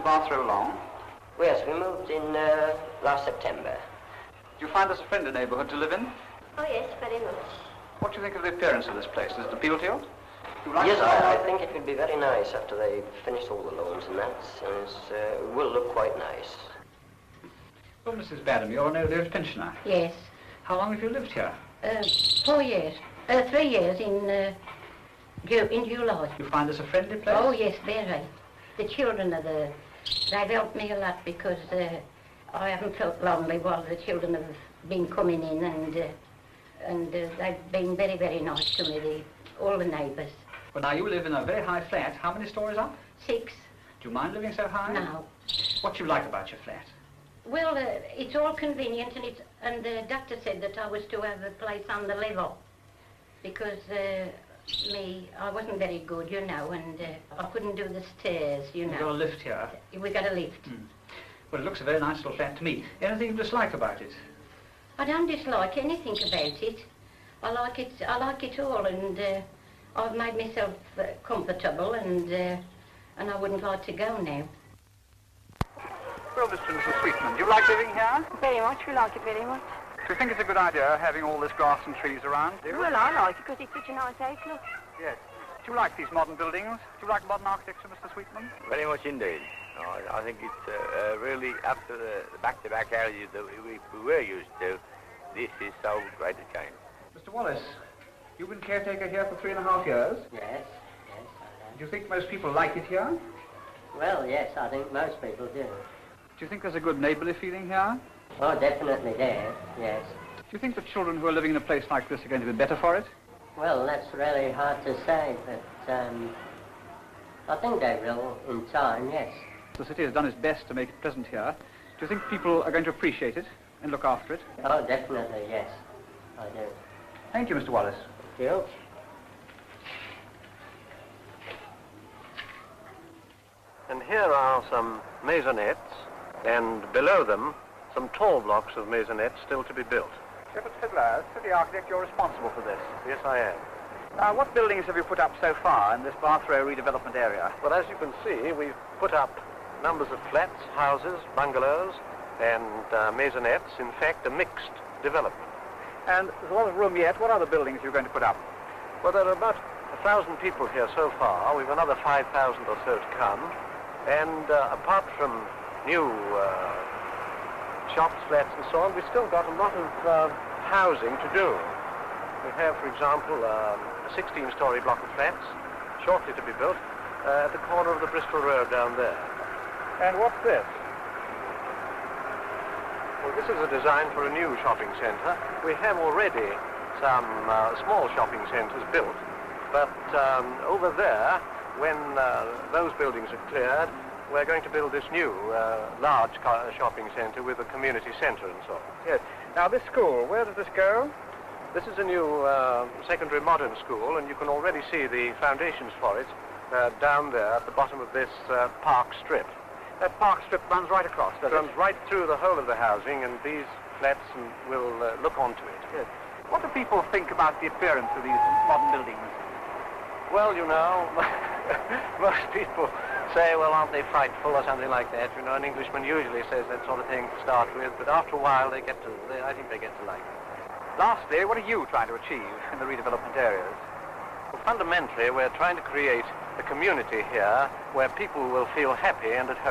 Bathrow long? Well, yes, we moved in last September. Do you find this a friendly neighbourhood to live in? Oh, yes, very much. What do you think of the appearance of this place? Does it appeal to you? Yes, I think it would be very nice after they've finished all the lawns and that, and it will look quite nice. Well, Mrs. Badham, you're an early pensioner. Yes. How long have you lived here? 4 years. 3 years in July. Do you find this a friendly place? Oh, yes, very. The children are there. They've helped me a lot because I haven't felt lonely while the children have been coming in, and they've been very, very nice to me, all the neighbours. Well, now, you live in a very high flat. How many stories up? 6. Do you mind living so high? No. What do you like about your flat? Well, it's all convenient, and the doctor said that I was to have a place on the level because I wasn't very good, you know, and I couldn't do the stairs, you know. You've got a lift here? We got a lift. Well, it looks a very nice little flat to me. Anything you dislike about it? I don't dislike anything about it. I like it all, and I've made myself comfortable, and I wouldn't like to go now. Well, Mr. and Mrs. Sweetman, do you like living here? Very much, we like it very much. Do you think it's a good idea having all this grass and trees around? Well, I like it because it's such a nice outlook. Yes. Do you like these modern buildings? Do you like modern architecture, Mr. Sweetman? Very much indeed. No, I think it's really after the back-to-back houses that we were used to, this is so great a change. Mr. Wallace, you've been caretaker here for 3.5 years? Yes, yes, I have. Do you think most people like it here? Well, yes, I think most people do. Do you think there's a good neighbourly feeling here? Oh, definitely there, yes. Do you think the children who are living in a place like this are going to be better for it? Well, that's really hard to say, but I think they will in time, yes. The city has done its best to make it pleasant here. Do you think people are going to appreciate it and look after it? Oh, definitely, yes, I do. Thank you, Mr. Wallace. Thank you. And here are some maisonettes, and below them, some tall blocks of maisonettes still to be built. Shepherd Fiddler, city architect, you're responsible for this. Yes, I am. Now, what buildings have you put up so far in this Bathrow redevelopment area? Well, as you can see, we've put up numbers of flats, houses, bungalows, and maisonettes. In fact, a mixed development. And there's a lot of room yet. What other buildings are you going to put up? Well, there are about 1,000 people here so far. We've another 5,000 or so to come. And apart from new shops, flats, and so on, we've still got a lot of housing to do. We have, for example, a 16-story block of flats, shortly to be built, at the corner of the Bristol Road down there. And what's this? Well, this is a design for a new shopping centre. We have already some small shopping centres built, but over there, when those buildings are cleared, we're going to build this new large shopping centre with a community centre and so on. Yes. Now, this school, where does this go? This is a new secondary modern school, and you can already see the foundations for it down there at the bottom of this park strip. That park strip runs right across, does It runs right through the whole of the housing, and these flats will look onto it. Yes. What do people think about the appearance of these modern buildings? Well, you know, most people say, well, aren't they frightful or something like that? You know, an Englishman usually says that sort of thing to start with, but after a while I think they get to like it. Lastly, what are you trying to achieve in the redevelopment areas? Well, fundamentally, we're trying to create a community here where people will feel happy and at home.